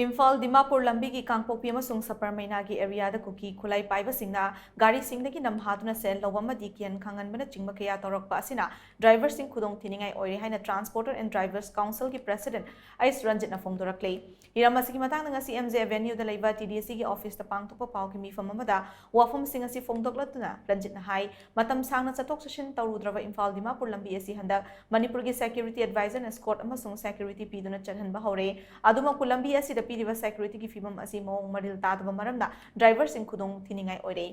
Imphal Dimapur Lambigi Kangpokpi amasung Sapermeina gi area da Kuki khulai paiba shingna gari singdagi nam haduna shel louba amadi kihan-khanghanbana chingba kaya tourakpa asina driver sing khudong thiningai oire haina Transporter and Drivers Council gi President H Ranjit na phongdorakli iramasi gi matang nga CMJ Avenue da laiba TDC gi office ta pangtokpa pau gi mifam amada wafam sing asi phongdoklatuna Ranjit na hai matam sangna chatok session tawrudraba Imphal Dimapur lambi asi handa Manipur gi security advisor and escort amasung security piduna chanhanba hore aduma kulambi asi पीरिबा security की film असी मोंग मरिल तादबा मरमना driver सिंह खुदोंग थिनिंगाई ओइरे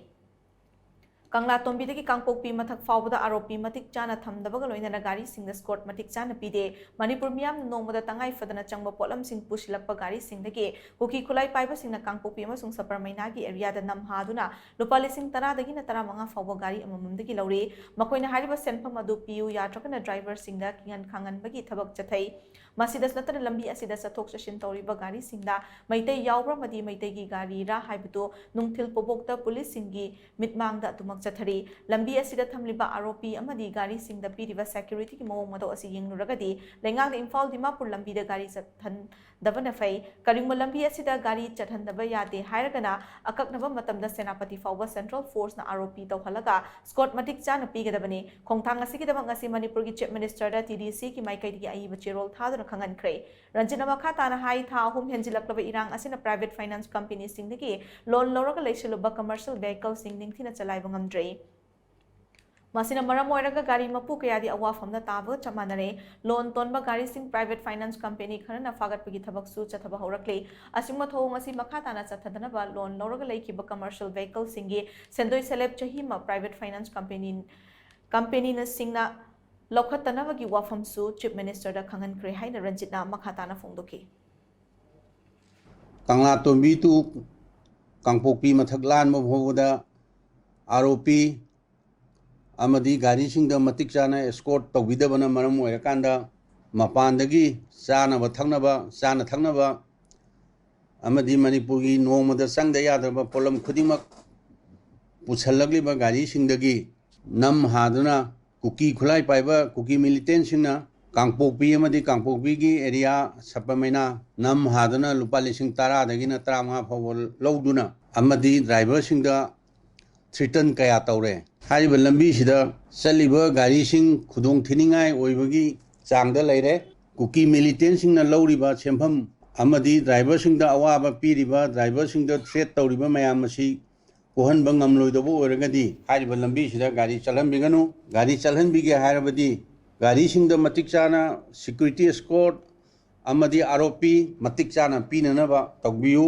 कंगला तोंबीदगी कांगपोकपी मथक फावबदा आरोपी मतिक चाना थमदबगा लोइना गाड़ी सिंह स्कोट मतिक चाना पीदे मणिपुर मियाम नोंगमदा तंगाई फदना चंगबा पोलम सिंह पुशिलक्पा गाड़ी सिंहदगी कुकी खुलाई पाइबा सिंहना कांगपोकपी अमसुंग सपरमैना की एरियादा नम हादुना लुपा लिसिंग 10 दगी ना 15 फावबा गाड़ी अमममदगी लौरे मखोइना हारिबा सेनफम अदु पियु यात्रकना ड्राइवर सिंहदा किhan-khanghanbagi थबक चथै मसिदस नतन लंबी असिदा चथोक चसिन तौरिबा गाड़ी सिंहदा मैतै यावब्रा मदि मैतैगी गाड़ी रा हाइबतो नुंगथिल पोबोक्ता पुलिस सिंहगी मिटमांगदा तुमक चथरी लंबी असिदा थमलिबा आरोपी अमदि गाड़ी सिंहदा पीरिबा सिक्योरिटी की मोंग मदो असि यंगनुरगदि लेंगांग इम्फाल दिमापुर लंबीदा गाड़ी चथन दबना फै करिंगम लंबी असिदा गाड़ी चथन दबा यादे हायरगना अककनबा मतमदा सेनापति फावबा सेंट्रल फोर्स ना आरोपी तौहलगा स्कोट मटिक चाना पीगदबनी खोंथांग असिगी दबंग असि मणिपुर की चीफ मिनिस्टर दा TDC की माइकैदगी अईब चेरोल थादुना खंगनख्रे रंजना मखा ताना हाई था अहुम हेंजिलक्लबा इरांग असिना प्राइवेट फाइनेंस कंपनी सिंहदगी लोन लौरगा लेसिलुबा कमर्शियल व्हीकल सिंह निंगथिना चलाइबा ngamdre मसिना मरम ओइरगा गाड़ी मपु कयादी अवाफमना ताब चमानरे लोन तोनबा गाड़ी सिंह प्राइवेट फाइनेंस कंपनी खरना फागतपगी थबकसु चथबा हौरक्ले असिंग मथोंग असि मखा ताना चथदनबा लोन लौरगा लेखिबा कमर्शियल व्हीकल सिंहगी सेंदोय सेलेब चहीमा प्राइवेट फाइनेंस कंपनी न सिंहना लौखतनबगी वाफमसु चीफ मिनिस्टर दा खंगनख्रे हाइना रंजितना मखा ताना फोंदोकी कंगला तोंबी तु कांगपोकपी मथक लान मभोदा आरोपी अमदी गाड़ी सिंह मतिक चाना एस्कोर्ट तौबीदबना मरम ओइरकांदा मपानदगी चानब थकनब अमदी मणिपुर की नोंगमदा चंगद यादब पोलम खुदिमक पुछलगलिबा गाड़ी सिंहदगी नम हादुना कुकी खुलाई पाइबा कुकी मिलिटेंट सिंहना कांगपोकपी अमदी कांगपोकपी की एरिया सपरमैना नम हादुना लुपा लिसिंग 10 दगिना 35 फाव लौदुना अमदी ड्राइवर सिंहदा थ्रिटन कया तौरे हारिबा लंबी सिदा चलिबा गाड़ी सिंह खुदोंग थिनिंगाई ओइबगी चांगदा लैरे कुकी मिलिटेंट सिंहना लौरिबा सेमफम अमदी ड्राइवर सिंहदा अवाबा पीरिबा ड्राइवर सिंहदा थ्रेट तौरिबा मयाम मसी कोहनबा ngamloidabo ओइरगदी हारिबा लंबी सिदा गाड़ी चलहनबिगनु गाड़ी चलहनबिगे हारबदी गाड़ी सिंहदा मतिक चाना सिक्योरिटी एस्कोर्ट अमदी आरोपी मतिक चाना पीननबा तौबियु